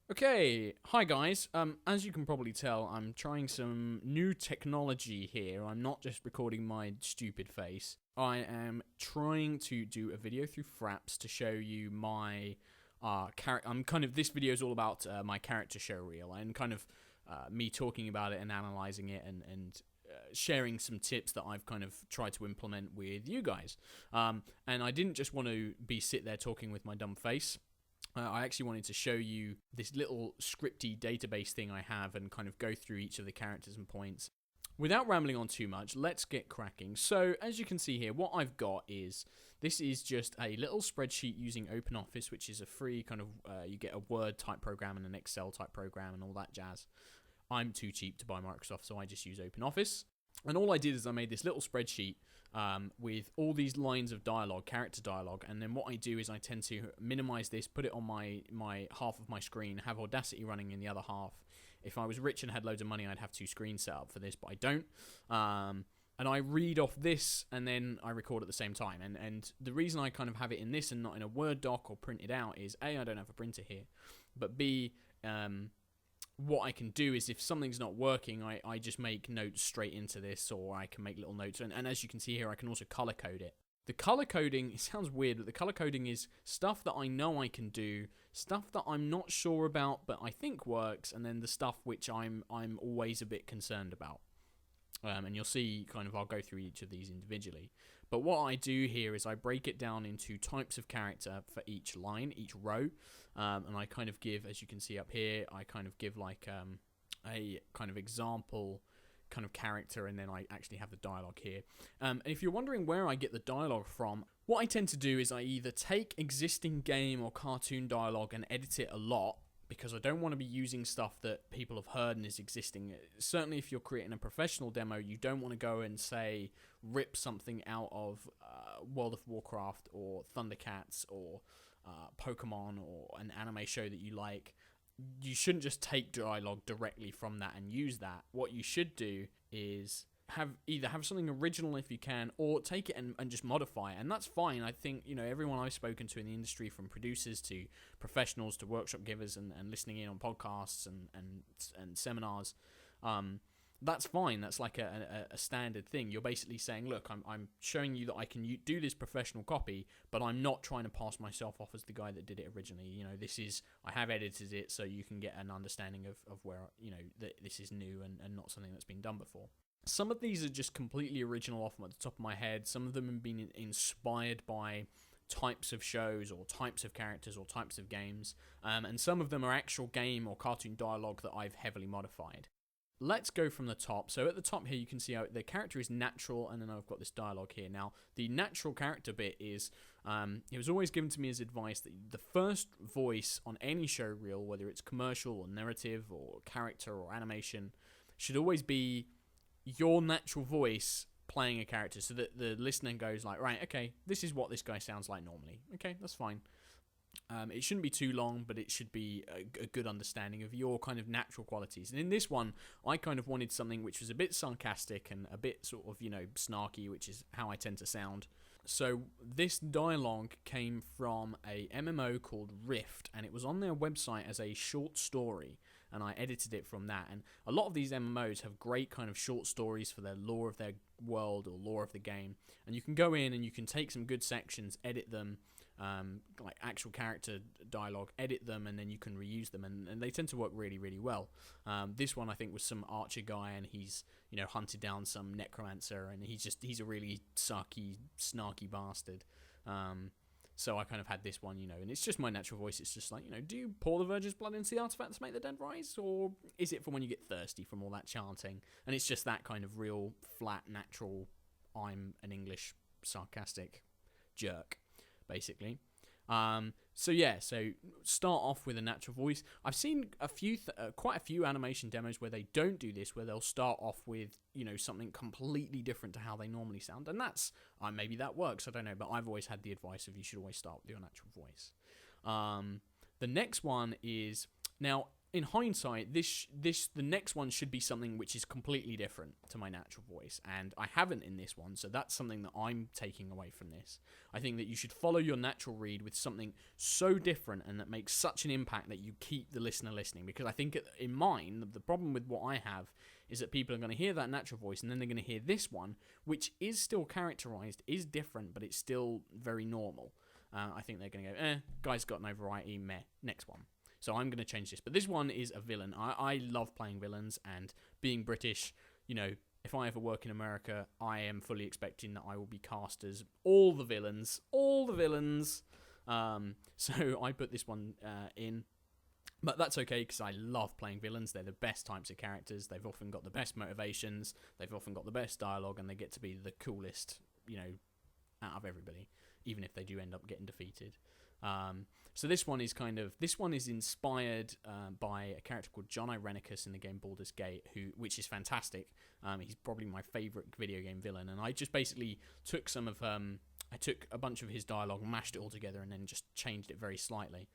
Okay, hi guys. As you can probably tell, I'm trying some new technology here. I'm not just recording my stupid face. I am trying to do a video through Fraps to show you my character. This video is all about my character show reel and me talking about it and analyzing it and sharing some tips that I've kind of tried to implement with you guys. And I didn't just want to sit there talking with my dumb face. I actually wanted to show you this little scripty database thing I have and kind of go through each of the characters and points. Without rambling on too much, let's get cracking. So, as you can see here, what I've got is, this is just a little spreadsheet using OpenOffice, which is a free you get a Word type program and an Excel type program and all that jazz. I'm too cheap to buy Microsoft, so I just use OpenOffice. And all I did is I made this little spreadsheet with all these lines of dialogue, character dialogue, and then what I do is I tend to minimize this, put it on my half of my screen, have Audacity running in the other half. If I was rich and had loads of money, I'd have two screens set up for this, but I don't. And I read off this, and then I record at the same time. And the reason I kind of have it in this and not in a Word doc or print it out is, A, I don't have a printer here, but B, what I can do is if something's not working, I just make notes straight into this, or I can make little notes. And as you can see here, I can also color code it. The color coding, it sounds weird, but the color coding is stuff that I know I can do, stuff that I'm not sure about, but I think works, and then the stuff which I'm always a bit concerned about. And you'll see I'll go through each of these individually. But what I do here is I break it down into types of character for each line, each row. And I kind of give, as you can see up here, I kind of give like a kind of example kind of character, and then I actually have the dialogue here. And if you're wondering where I get the dialogue from, what I tend to do is I either take existing game or cartoon dialogue and edit it a lot, because I don't want to be using stuff that people have heard and is existing. Certainly if you're creating a professional demo, you don't want to go and, say, rip something out of World of Warcraft or Thundercats or Pokemon or an anime show that you like. You shouldn't just take dialogue directly from that and use that. What you should do is either have something original if you can, or take it and just modify it, and that's fine. I think everyone I've spoken to in the industry, from producers to professionals to workshop givers and listening in on podcasts and seminars, that's fine. That's like a standard thing. You're basically saying, look, I'm showing you that I can do this professional copy, but I'm not trying to pass myself off as the guy that did it originally. I have edited it so you can get an understanding of where that this is new and not something that's been done before. Some of these are just completely original off the top of my head. Some of them have been inspired by types of shows or types of characters or types of games. And some of them are actual game or cartoon dialogue that I've heavily modified. Let's go from the top. So at the top here, you can see how the character is natural, and then I've got this dialogue here. Now, the natural character bit is, it was always given to me as advice that the first voice on any show reel, whether it's commercial or narrative or character or animation, should always be your natural voice playing a character, so that the listener goes like, right, okay, this is what this guy sounds like normally. Okay, that's fine. It shouldn't be too long, but it should be a good understanding of your kind of natural qualities. And in this one, I kind of wanted something which was a bit sarcastic and a bit sort of, snarky, which is how I tend to sound. So this dialogue came from a MMO called Rift, and it was on their website as a short story, and I edited it from that. And a lot of these MMOs have great kind of short stories for their lore of their world or lore of the game, and you can go in and you can take some good sections, edit them, like actual character dialogue, edit them, and then you can reuse them, and they tend to work really, really well. This one I think was some archer guy, and he's hunted down some necromancer, and he's a really sucky, snarky bastard. So I kind of had this one, and it's just my natural voice. It's just like, do you pour the Virgin's blood into the artifact to make the dead rise? Or is it for when you get thirsty from all that chanting? And it's just that kind of real, flat, natural, I'm an English sarcastic jerk, basically. So start off with a natural voice. I've seen quite a few animation demos where they don't do this, where they'll start off with, something completely different to how they normally sound. And that's, maybe that works, I don't know, but I've always had the advice of you should always start with your natural voice. The next one is, now, in hindsight, the next one should be something which is completely different to my natural voice, and I haven't in this one, so that's something that I'm taking away from this. I think that you should follow your natural read with something so different and that makes such an impact that you keep the listener listening, because I think in mine, the problem with what I have is that people are going to hear that natural voice and then they're going to hear this one, which is still characterized, is different, but it's still very normal. I think they're going to go, guy's got no variety, meh, next one. So I'm going to change this. But this one is a villain. I love playing villains, and being British, if I ever work in America, I am fully expecting that I will be cast as all the villains. So I put this one in. But that's okay, because I love playing villains. They're the best types of characters. They've often got the best motivations. They've often got the best dialogue, and they get to be the coolest, out of everybody, even if they do end up getting defeated. So this one is inspired by a character called John Irenicus in the game Baldur's Gate, which is fantastic. He's probably my favourite video game villain, and I just basically took I took a bunch of his dialogue, mashed it all together, and then just changed it very slightly.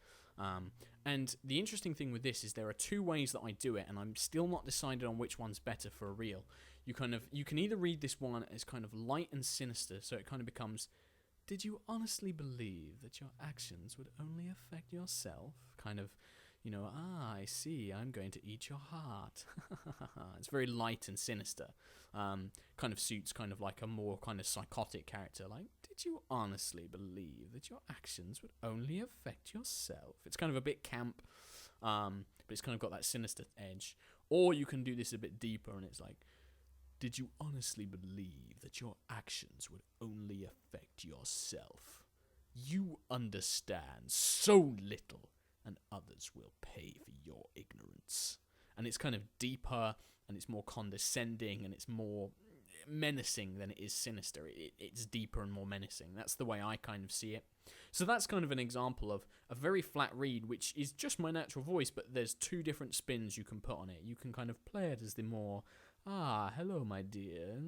And the interesting thing with this is there are two ways that I do it, and I'm still not decided on which one's better for a reel. You can either read this one as kind of light and sinister, so it kind of becomes, did you honestly believe that your actions would only affect yourself? Kind of, I see, I'm going to eat your heart. It's very light and sinister. Kind of suits kind of like a more kind of psychotic character. Like, did you honestly believe that your actions would only affect yourself? It's kind of a bit camp, but it's kind of got that sinister edge. Or you can do this a bit deeper, and it's like, did you honestly believe that your actions would only affect yourself? You understand so little, and others will pay for your ignorance. And it's kind of deeper, and it's more condescending, and it's more menacing than it is sinister. It's deeper and more menacing. That's the way I kind of see it. So that's kind of an example of a very flat read, which is just my natural voice, but there's two different spins you can put on it. You can kind of play it as the more, hello, my dear.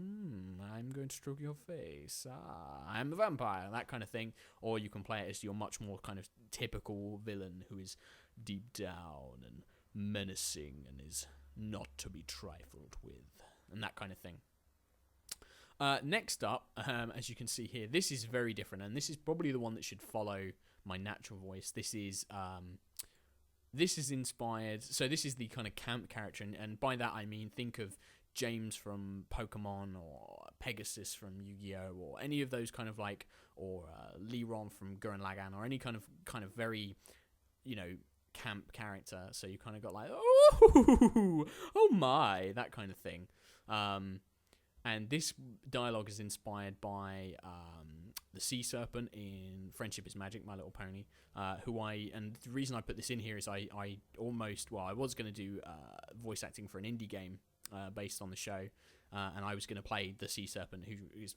I'm going to stroke your face. I'm a vampire, that kind of thing. Or you can play it as your much more kind of typical villain who is deep down and menacing and is not to be trifled with, and that kind of thing. Next up, as you can see here, this is very different, and this is probably the one that should follow my natural voice. This is inspired, so this is the kind of camp character, and by that I mean think of James from Pokemon, or Pegasus from Yu-Gi-Oh, or any of those kind of like, or Leron from Gurren Lagann, or any kind of very, camp character. So you kind of got like, oh my, that kind of thing. And this dialogue is inspired by the sea serpent in Friendship is Magic, My Little Pony, and the reason I put this in here is I was going to do voice acting for an indie game based on the show, and I was going to play the sea serpent, who is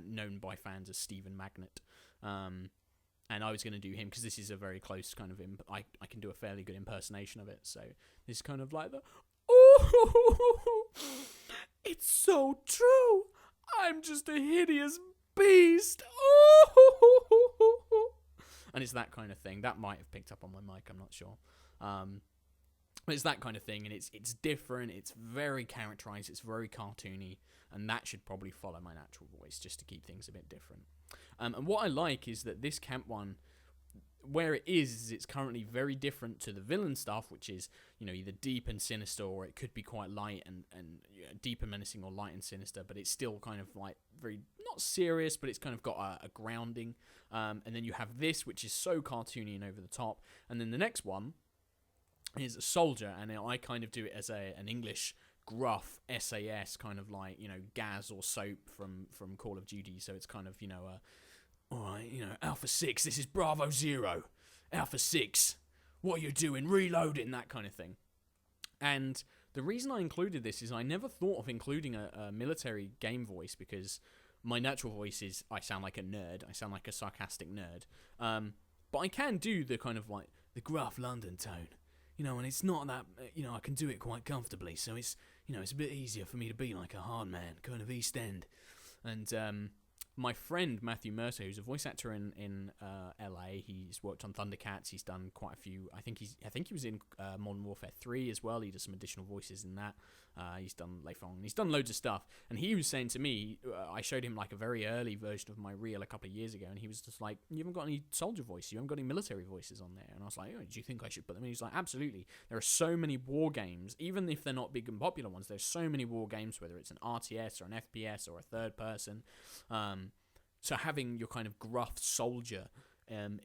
known by fans as Stephen Magnet, and I was going to do him because this is a very close kind of, I can do a fairly good impersonation of it, so this is kind of like the, it's so true. I'm just a hideous beast. And it's that kind of thing. That might have picked up on my mic, I'm not sure. But it's that kind of thing, and it's different. It's very characterized. It's very cartoony, and that should probably follow my natural voice just to keep things a bit different. And what I like is that this camp one, where it is it's currently very different to the villain stuff, which is, either deep and sinister, or it could be quite light and deep and menacing, or light and sinister, but it's still kind of like very, not serious, but it's kind of got a grounding. And then you have this, which is so cartoony and over the top. And then the next one is a soldier, and I kind of do it as an English gruff SAS, kind of like, Gaz or Soap from Call of Duty. So it's kind of, alright, Alpha 6, this is Bravo 0. Alpha 6, what are you doing? Reloading, that kind of thing. And the reason I included this is I never thought of including a military game voice, because my natural voice is, I sound like a nerd. I sound like a sarcastic nerd. But I can do the kind of like, the gruff London tone. And it's not that, I can do it quite comfortably. So it's, it's a bit easier for me to be like a hard man, kind of East End. And, my friend Matthew Mercer, who's a voice actor in LA, he's worked on Thundercats. He's done quite a few. I think he was in Modern Warfare 3 as well. He does some additional voices in that. He's done Leifong. He's done loads of stuff. And he was saying to me, I showed him like a very early version of my reel a couple of years ago, and he was just like, "You haven't got any soldier voice. You haven't got any military voices on there." And I was like, "Oh, do you think I should put them in?" He's like, "Absolutely. There are so many war games, even if they're not big and popular ones. There's so many war games, whether it's an RTS or an FPS or a third person." So having your kind of gruff soldier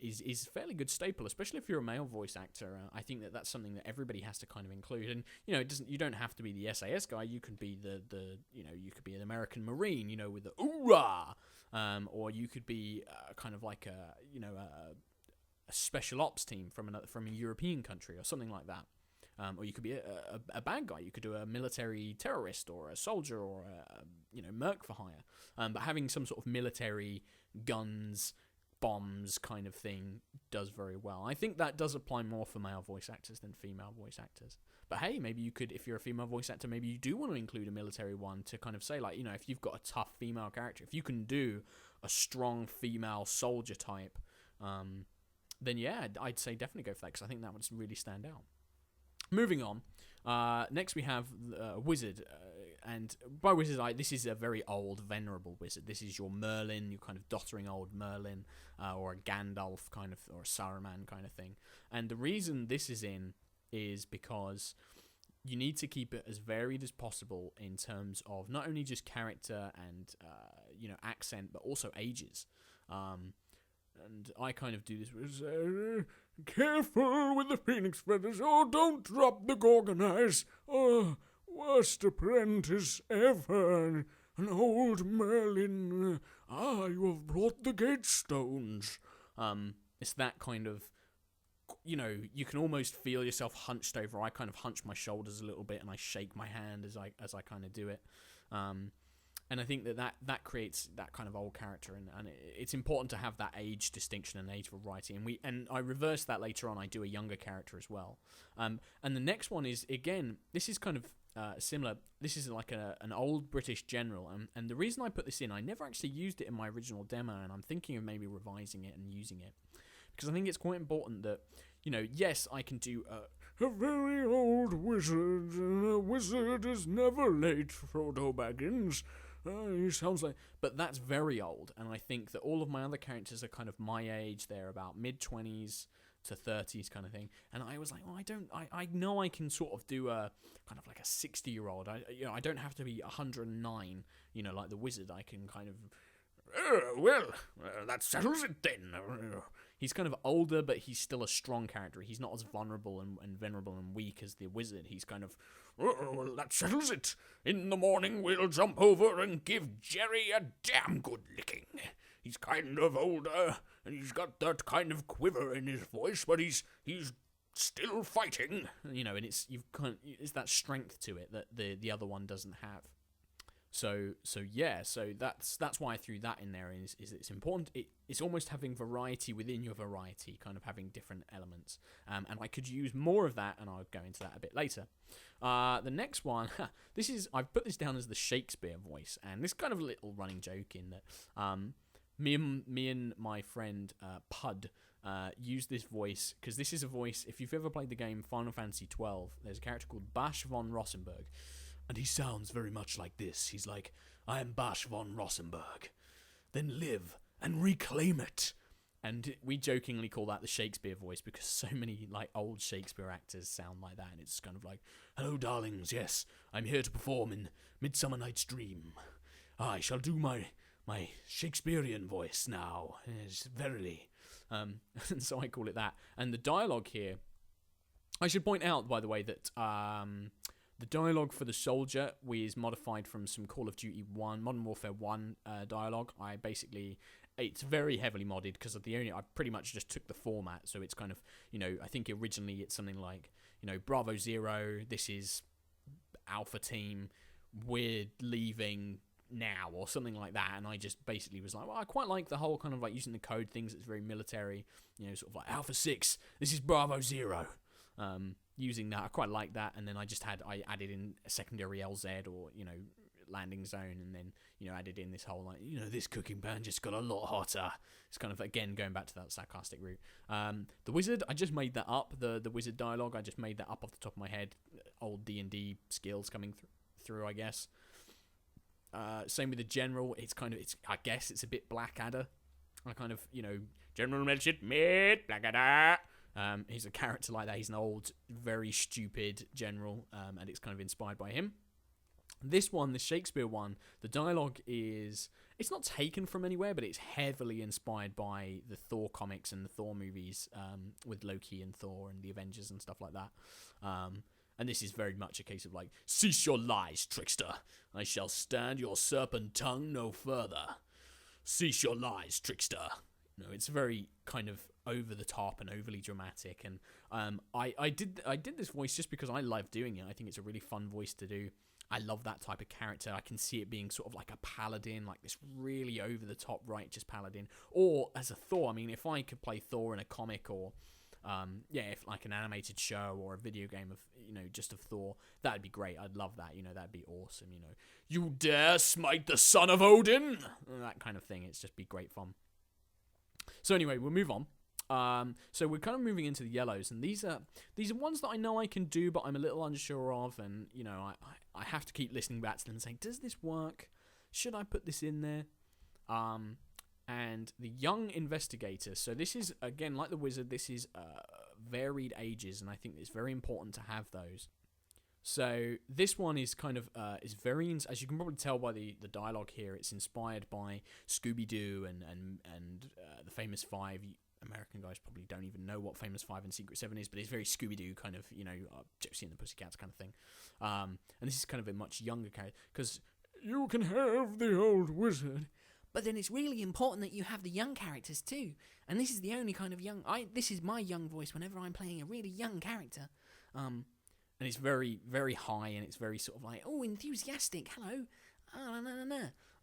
is a fairly good staple, especially if you're a male voice actor. I think that's something that everybody has to kind of include. And you don't have to be the SAS guy. You can be you could be an American Marine, with the oorah, or you could be kind of like a special ops team from a European country or something like that. Or you could be a bad guy. You could do a military terrorist or a soldier or a merc for hire. But having some sort of military guns, bombs kind of thing does very well. I think that does apply more for male voice actors than female voice actors. But hey, maybe you could, if you're a female voice actor, maybe you do want to include a military one to kind of say, like, if you've got a tough female character, if you can do a strong female soldier type, then yeah, I'd say definitely go for that, because I think that would really stand out. Moving on, next we have Wizard, and by Wizard, this is a very old, venerable wizard. This is your Merlin, your kind of doddering old Merlin, or a Gandalf kind of, or a Saruman kind of thing. And the reason this is in is because you need to keep it as varied as possible in terms of not only just character and accent, but also ages. And I kind of do this with, careful with the phoenix feathers, oh, don't drop the gorgon eyes, oh, worst apprentice ever, an old Merlin, you have brought the gate stones. It's that kind of, you can almost feel yourself hunched over. I kind of hunch my shoulders a little bit, and I shake my hand as I kind of do it. And I think that creates that kind of old character, and it's important to have that age distinction and age variety. And I reverse that later on. I do a younger character as well. And the next one is, again, this is kind of similar. This is like an old British general, and the reason I put this in, I never actually used it in my original demo, and I'm thinking of maybe revising it and using it, because I think it's quite important that, yes, I can do a very old wizard. A wizard is never late, Frodo Baggins. He sounds like... But that's very old, and I think that all of my other characters are kind of my age. They're about mid-20s to 30s kind of thing. And I was like, well, I know I can sort of do a kind of like a 60-year-old. I don't have to be 109, like the wizard. I can kind of... that settles it then. He's kind of older, but he's still a strong character. He's not as vulnerable and venerable and weak as the wizard. He's kind of, well, that settles it. In the morning we'll jump over and give Jerry a damn good licking. He's kind of older, and he's got that kind of quiver in his voice, but he's still fighting. And it's that strength to it that the other one doesn't have. So that's why I threw that in there. Is it's important. It's almost having variety within your variety, kind of having different elements. And I could use more of that, and I'll go into that a bit later. The next one, I've put this down as the Shakespeare voice, and this kind of little running joke in that me and my friend Pud use this voice, because this is a voice. If you've ever played the game Final Fantasy XII, there's a character called Basch von Rossenberg. And he sounds very much like this. He's like, I am Basch von Rossenberg. Then live and reclaim it. And we jokingly call that the Shakespeare voice, because so many like old Shakespeare actors sound like that. And it's kind of like, hello, darlings. Yes, I'm here to perform in Midsummer Night's Dream. I shall do my Shakespearean voice now. Yes, verily. And so I call it that. And the dialogue here, I should point out, by the way, that... the dialogue for the soldier is modified from some Call of Duty 1, Modern Warfare 1 dialogue. It's very heavily modded, because I pretty much just took the format. So it's kind of, I think originally it's something like, Bravo Zero, this is Alpha Team, we're leaving now, or something like that. And I just basically was like, well, I quite like the whole kind of like using the code things. It's very military, sort of like Alpha 6, this is Bravo Zero. Using that, I quite like that, and then I added in a secondary LZ, or landing zone, and then, you know, added in this whole, like, you know, this cooking pan just got a lot hotter. It's kind of, again, going back to that sarcastic route. The wizard, I just made that up. The wizard dialogue, I just made that up off the top of my head. Old D&D skills coming through, I guess. Same with the general. I guess it's a bit Blackadder. I kind of, you know, General Melchett, Blackadder. He's a character like that. He's an old, very stupid general, and it's kind of inspired by him. This one, the Shakespeare one, the dialogue it's not taken from anywhere, but it's heavily inspired by the Thor comics and the Thor movies, with Loki and Thor and the Avengers and stuff like that. And this is very much a case of, like, cease your lies, trickster. I shall stand your serpent tongue no further. Cease your lies, trickster. No, it's very kind of over the top and overly dramatic, and I did this voice just because I love doing it. I think it's a really fun voice to do. I love that type of character. I can see it being sort of like a paladin, like this really over the top righteous paladin, or as a Thor. I mean, if I could play Thor in a comic, or if like an animated show or a video game of, you know, just of Thor, that'd be great. I'd love that. You know, that'd be awesome. You know, you dare smite the son of Odin, that kind of thing. It's just be great fun. So anyway, we'll move on. So we're kind of moving into the yellows, and these are ones that I know I can do, but I'm a little unsure of, and, you know, I have to keep listening back to them and saying, does this work? Should I put this in there? And the young investigator. So this is, again, like the wizard, this is varied ages, and I think it's very important to have those. So this one is kind of is very, as you can probably tell by the dialogue here, it's inspired by Scooby-Doo and the Famous Five. American guys probably don't even know what Famous Five and Secret Seven is, but it's very Scooby-Doo kind of, you know, Gypsy and the Pussycats kind of thing. And this is kind of a much younger character, because you can have the old wizard, but then it's really important that you have the young characters too. And this is the only kind of this is my young voice whenever I'm playing a really young character. And it's very, very high, and it's very sort of like, oh, enthusiastic, hello.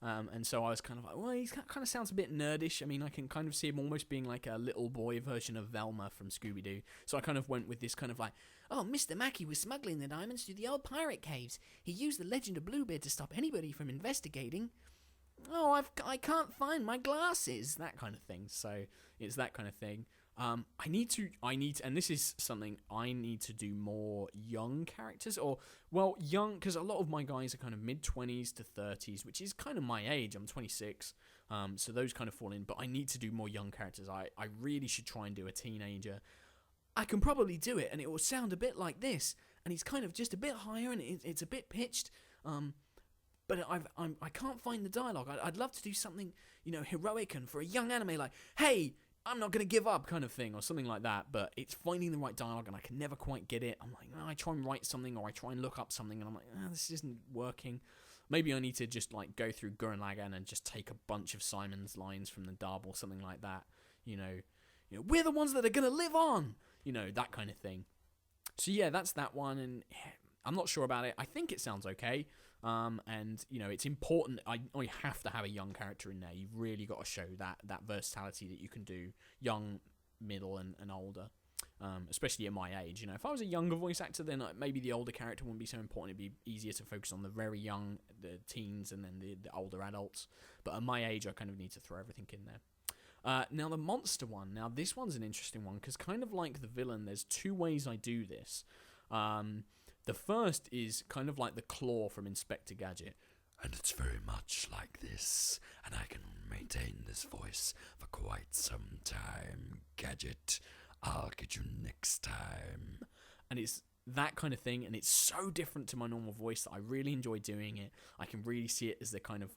And so I was kind of like, well, he kind of sounds a bit nerdish. I mean, I can kind of see him almost being like a little boy version of Velma from Scooby-Doo. So I kind of went with this kind of like, oh, Mr. Mackey was smuggling the diamonds through the old pirate caves. He used the legend of Bluebeard to stop anybody from investigating. Oh, I can't find my glasses. That kind of thing. So it's that kind of thing. I need to, and this is something I need to do more young characters, or, well, young, because a lot of my guys are kind of mid-20s to 30s, which is kind of my age. I'm 26, so those kind of fall in, but I need to do more young characters. I really should try and do a teenager. I can probably do it, and it will sound a bit like this, and he's kind of just a bit higher, and it's a bit pitched, but I can't find the dialogue. I'd love to do something, you know, heroic, and for a young anime, like, hey, I'm not going to give up kind of thing, or something like that, but it's finding the right dialogue, and I can never quite get it. I'm like, oh, I try and write something, or I try and look up something, and I'm like, this isn't working. Maybe I need to just, like, go through Gurren Lagann and just take a bunch of Simon's lines from the dub, or something like that. You know, we're the ones that are going to live on! You know, that kind of thing. So yeah, that's that one, and I'm not sure about it. I think it sounds okay. And, you know, it's important. I have to have a young character in there. You've really got to show that versatility that you can do young, middle, and older, especially at my age. You know, if I was a younger voice actor, then maybe the older character wouldn't be so important. It'd be easier to focus on the very young, the teens, and then the older adults. But at my age, I kind of need to throw everything in there. Now, the monster one. Now, this one's an interesting one, because kind of like the villain, there's two ways I do this. The first is kind of like the claw from Inspector Gadget. And it's very much like this, and I can maintain this voice for quite some time. Gadget, I'll get you next time. And it's that kind of thing, and it's so different to my normal voice that I really enjoy doing it. I can really see it as the kind of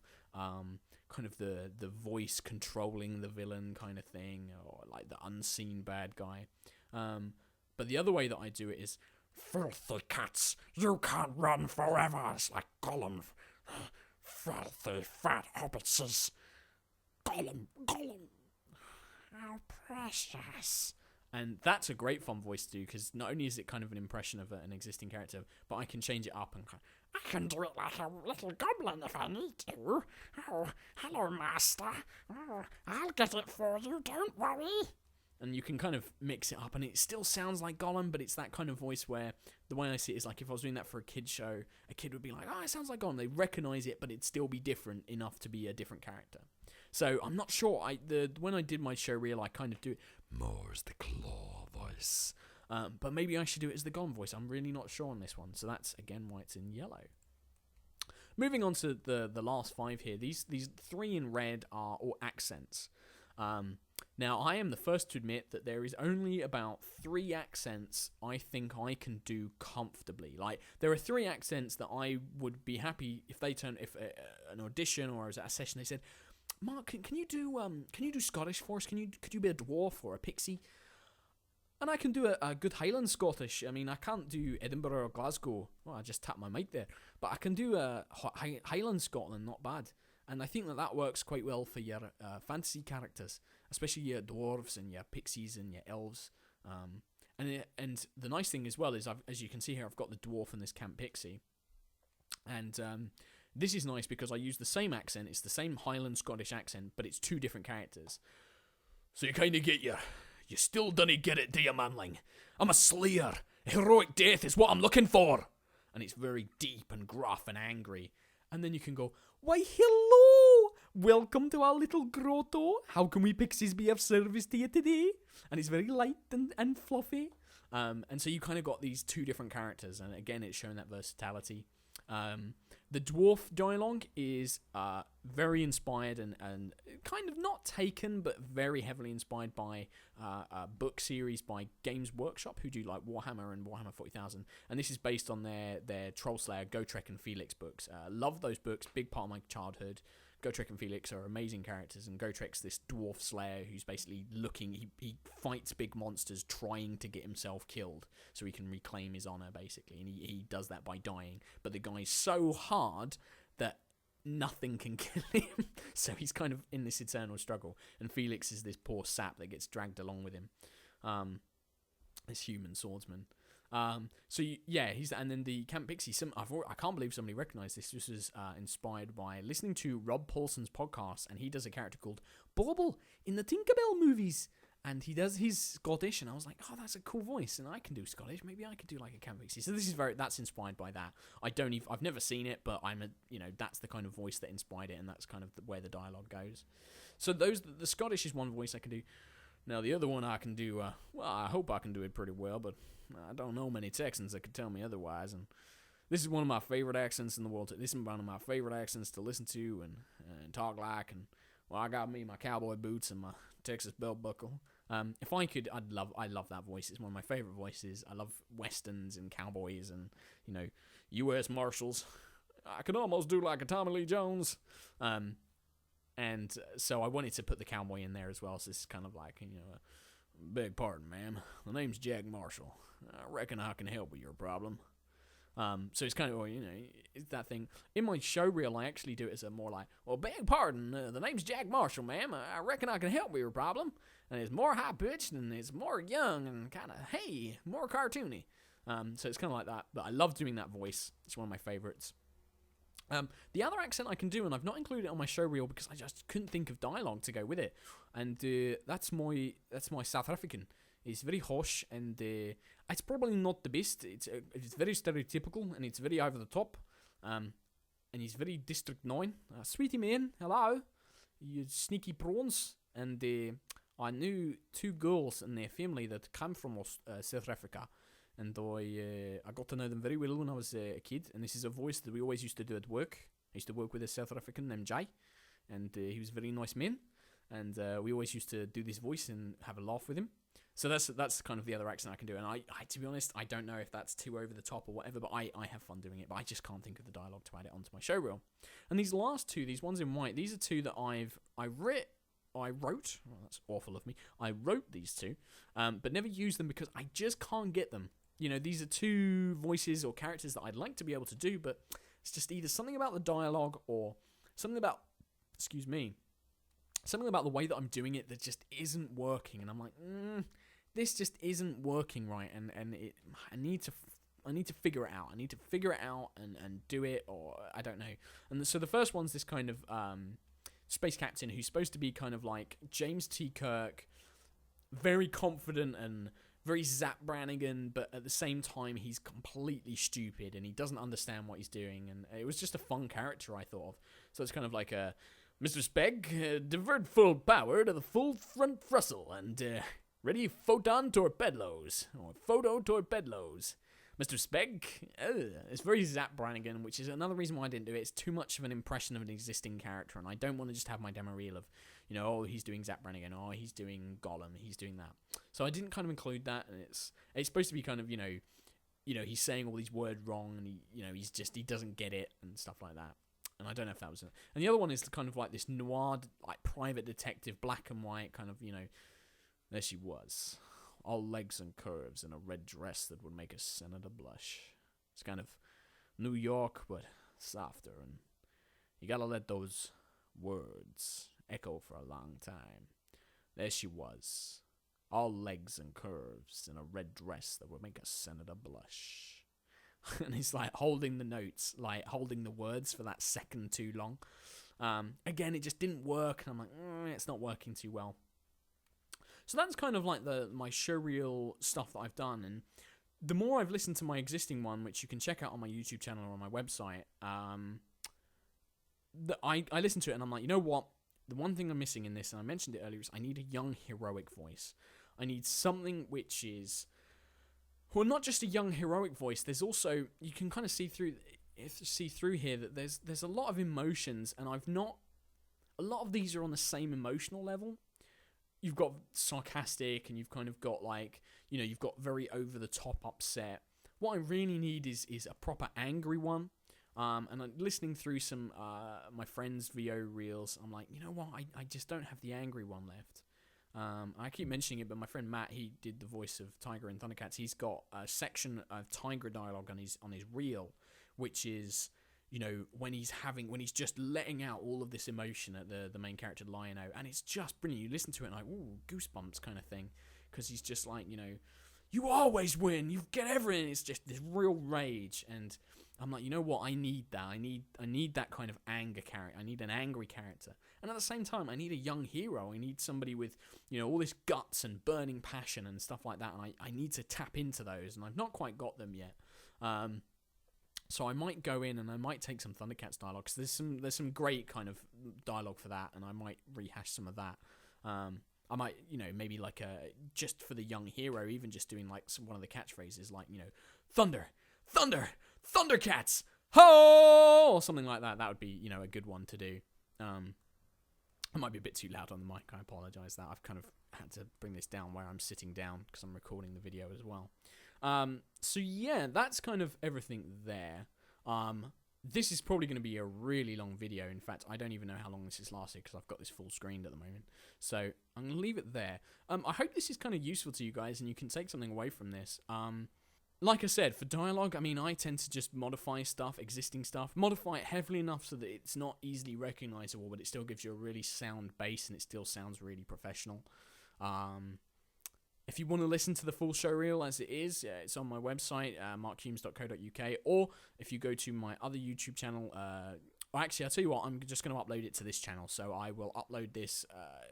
the voice controlling the villain kind of thing, or like the unseen bad guy. But the other way that I do it is, filthy cats, you can't run forever. It's like Gollum. Filthy fat hobbitses. Gollum. How precious. And that's a great fun voice to do, because not only is it kind of an impression of an existing character, but I can change it up and I can do it like a little goblin if I need to. Oh, hello, master. Oh, I'll get it for you, don't worry. And you can kind of mix it up, and it still sounds like Gollum, but it's that kind of voice where the way I see it is like if I was doing that for a kid's show, a kid would be like, oh, it sounds like Gollum. They recognize it, but it'd still be different enough to be a different character. So I'm not sure. When I did my show reel, I kind of do it more as the claw voice. But maybe I should do it as the Gollum voice. I'm really not sure on this one. So that's, again, why it's in yellow. Moving on to the last 5 here. These 3 in red are all accents. Now, I am the first to admit that there is only about 3 accents I think I can do comfortably. Like, there are 3 accents that I would be happy if an audition or as a session they said, Mark, can you do Scottish for us? Could you be a dwarf or a pixie? And I can do a good Highland Scottish. I mean, I can't do Edinburgh or Glasgow. Well, I just tapped my mic there. But I can do Highland Scotland, not bad. And I think that works quite well for your fantasy characters, especially your dwarves and your pixies and your elves. And the nice thing as well is, as you can see here, I've got the dwarf and this camp pixie. And this is nice because I use the same accent. It's the same Highland Scottish accent, but it's 2 different characters. So you kind of get your... You still dunna get it, do you, manling? I'm a slayer. Heroic death is what I'm looking for. And it's very deep and gruff and angry. And then you can go, why, hello! Welcome to our little grotto. How can we pixies be of service to you today? And it's very light and fluffy. And so you kind of got these 2 different characters. And again, it's showing that versatility. The dwarf dialogue is very inspired and kind of not taken, but very heavily inspired by a book series by Games Workshop, who do like Warhammer and Warhammer 40,000. And this is based on their Troll Slayer, Gotrek and Felix books. Love those books, big part of my childhood. Gotrek and Felix are amazing characters, and Gotrek's this dwarf slayer who's basically he fights big monsters trying to get himself killed so he can reclaim his honor, basically, and he does that by dying. But the guy's so hard that nothing can kill him, so he's kind of in this eternal struggle. And Felix is this poor sap that gets dragged along with him, this human swordsman. He's and then the Camp Pixie. I can't believe somebody recognised this. This was inspired by listening to Rob Paulson's podcast, and he does a character called Bauble in the Tinkerbell movies, and he does his Scottish, and I was like, oh, that's a cool voice, and I can do Scottish. Maybe I could do like a Camp Pixie. So that's inspired by that. I've never seen it, but that's the kind of voice that inspired it, and that's kind of where the dialogue goes. So the Scottish is one voice I can do. Now the other one I can do. I hope I can do it pretty well, but I don't know many Texans that could tell me otherwise, and this is one of my favorite accents in the world. This is one of my favorite accents to listen to and talk like, and I got me my cowboy boots and my Texas belt buckle. If I could, I love that voice. It's one of my favorite voices. I love westerns and cowboys and U.S. Marshals. I could almost do like a Tommy Lee Jones. And so I wanted to put the cowboy in there as well. So this is kind of like beg pardon, ma'am. The name's Jack Marshall. I reckon I can help with your problem. So it's kind of, it's that thing. In my show reel, I actually do it as a more like, well, beg pardon, the name's Jack Marshall, ma'am. I reckon I can help with your problem. And it's more high-pitched, and it's more young, and kind of, hey, more cartoony. So it's kind of like that. But I love doing that voice. It's one of my favorites. The other accent I can do, and I've not included it on my show reel because I just couldn't think of dialogue to go with it, and that's my South African. It's very harsh, and it's probably not the best. It's very stereotypical, and it's very over the top, and he's very District 9. Sweetie man, hello, you sneaky prawns. And I knew 2 girls and their family that came from South Africa. And I got to know them very well when I was a kid. And this is a voice that we always used to do at work. I used to work with a South African named Jay. And he was a very nice man. And we always used to do this voice and have a laugh with him. So that's kind of the other accent I can do. And I to be honest, I don't know if that's too over the top or whatever. But I have fun doing it. But I just can't think of the dialogue to add it onto my show reel. And these last 2, these ones in white, these are 2 that I wrote. Well, that's awful of me. I wrote these 2. But never used them because I just can't get them. These are 2 voices or characters that I'd like to be able to do, but it's just either something about the dialogue or something about, something about the way that I'm doing it that just isn't working. And I'm like, this just isn't working right. And I need to figure it out. I need to figure it out and do it, or I don't know. And so the first one's this kind of space captain who's supposed to be kind of like James T. Kirk very confident and very Zap Brannigan, but at the same time he's completely stupid and he doesn't understand what he's doing, and it was just a fun character I thought of. So it's kind of like a Mr. Speg, divert full power to the full front thrustle and ready photon torpedoes or photo torpedoes. Mr. Speg, it's very Zap Brannigan, which is another reason why I didn't do it. It's too much of an impression of an existing character, and I don't want to just have my demo reel of, oh, he's doing Zap Brannigan, oh, he's doing Gollum, he's doing that. So I didn't kind of include that, and it's supposed to be kind of, he's saying all these words wrong, and he doesn't get it, and stuff like that. And I don't know if that was it. And the other one is kind of like this noir, like private detective, black and white, kind of, there she was. All legs and curves in a red dress that would make a senator blush. It's kind of New York, but softer, and you gotta let those words echo for a long time. There she was, all legs and curves in a red dress that would make a senator blush. And he's like holding the notes, like holding the words for that second too long. Again, it just didn't work, and I'm like, it's not working too well. So that's kind of like my showreel stuff that I've done, and the more I've listened to my existing one, which you can check out on my YouTube channel or on my website, I listened to it and I'm like, you know what? The one thing I'm missing in this, and I mentioned it earlier, is I need a young heroic voice. I need something which is, well, not just a young heroic voice. There's also, you can kind of see through here that there's a lot of emotions, and a lot of these are on the same emotional level. You've got sarcastic, and you've kind of got like, you've got very over the top upset. What I really need is a proper angry one. And I'm listening through some my friends' VO reels. I'm like, you know what? I just don't have the angry one left. I keep mentioning it, but my friend Matt, he did the voice of Tiger in Thundercats. He's got a section of Tiger dialogue on his reel, which is, when he's just letting out all of this emotion at the main character Lion-O, and it's just brilliant. You listen to it and like, ooh, goosebumps kind of thing, because he's just like, you always win, you get everything. It's just this real rage, and I'm like, you know what? I need that. I need that kind of anger character. I need an angry character, and at the same time, I need a young hero. I need somebody with, all this guts and burning passion and stuff like that. And I need to tap into those, and I've not quite got them yet. So I might go in and I might take some Thundercats dialogue, because there's some great kind of dialogue for that, and I might rehash some of that. I might, maybe like just for the young hero, even just doing like one of the catchphrases, like, thunder, thunder, Thundercats, ho, or something like that. That would be, a good one to do. I might be a bit too loud on the mic. I apologize that I've kind of had to bring this down where I'm sitting down because I'm recording the video as well. So yeah, that's kind of everything there. This is probably going to be a really long video. In fact, I don't even know how long this is lasted because I've got this full screened at the moment. So I'm going to leave it there. I hope this is kind of useful to you guys and you can take something away from this. Like I said, for dialogue, I tend to just modify stuff, existing stuff, modify it heavily enough so that it's not easily recognizable, but it still gives you a really sound bass and it still sounds really professional. If you want to listen to the full show reel as it is, it's on my website, markhumes.co.uk, or if you go to my other YouTube channel, actually, I'll tell you what, I'm just going to upload it to this channel, so I will upload this.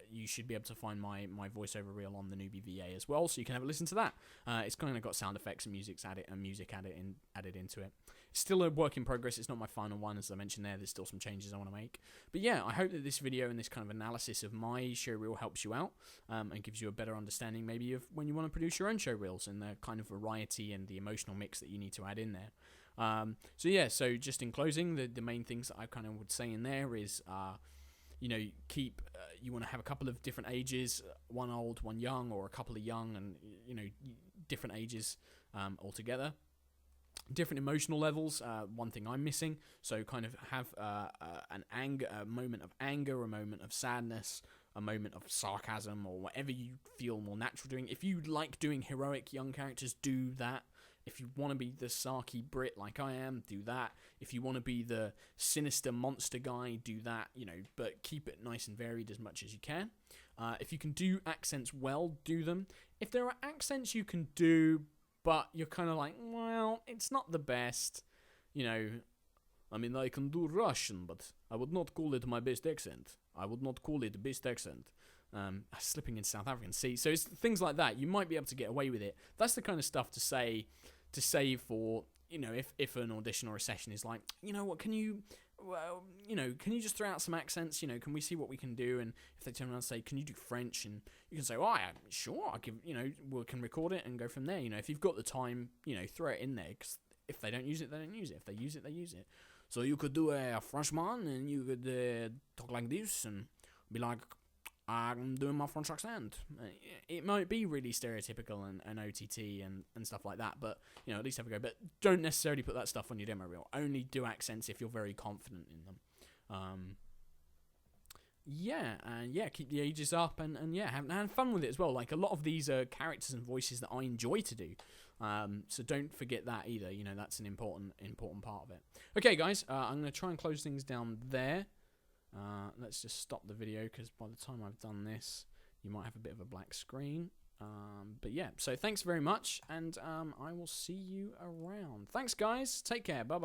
You should be able to find my voiceover reel on the Newbie VA as well, so you can have a listen to that. It's kind of got sound effects and music added into it. It's still a work in progress. It's not my final one, as I mentioned there. There's still some changes I want to make. But yeah, I hope that this video and this kind of analysis of my show reel helps you out and gives you a better understanding maybe of when you want to produce your own show reels and the kind of variety and the emotional mix that you need to add in there. So yeah, so just in closing, the main things that I kind of would say in there is, you want to have a couple of different ages, one old, one young, or a couple of young and, different ages altogether. Different emotional levels, one thing I'm missing, so kind of have a moment of anger, a moment of sadness, a moment of sarcasm, or whatever you feel more natural doing. If you like doing heroic young characters, do that. If you want to be the sarky Brit like I am, do that. If you want to be the sinister monster guy, do that, but keep it nice and varied as much as you can. If you can do accents well, do them. If there are accents you can do, but you're kind of like, well, it's not the best, I can do Russian, but I would not call it my best accent. I would not call it best accent. slipping in South African sea. So it's things like that. You might be able to get away with it. That's the kind of stuff to say for, you know, if an audition or a session is like, you know what, can you just throw out some accents, you know, can we see what we can do? And if they turn around and say, can you do French? And you can say, oh, yeah, sure, I'll give, you know, we can record it and go from there. You know, if you've got the time, you know, throw it in there, because if they don't use it, they don't use it. If they use it, they use it. So you could do a Frenchman, and you could talk like this, and be like, I'm doing my French accent. It might be really stereotypical and OTT and stuff like that, but, you know, at least have a go. But don't necessarily put that stuff on your demo reel. Only do accents if you're very confident in them. Keep the ages up, and have fun with it as well. Like, a lot of these are characters and voices that I enjoy to do. So don't forget that either. You know, that's an important part of it. Okay, guys, I'm going to try and close things down there. Let's just stop the video, because by the time I've done this, you might have a bit of a black screen. But yeah, so thanks very much, and I will see you around. Thanks, guys. Take care. Bye-bye.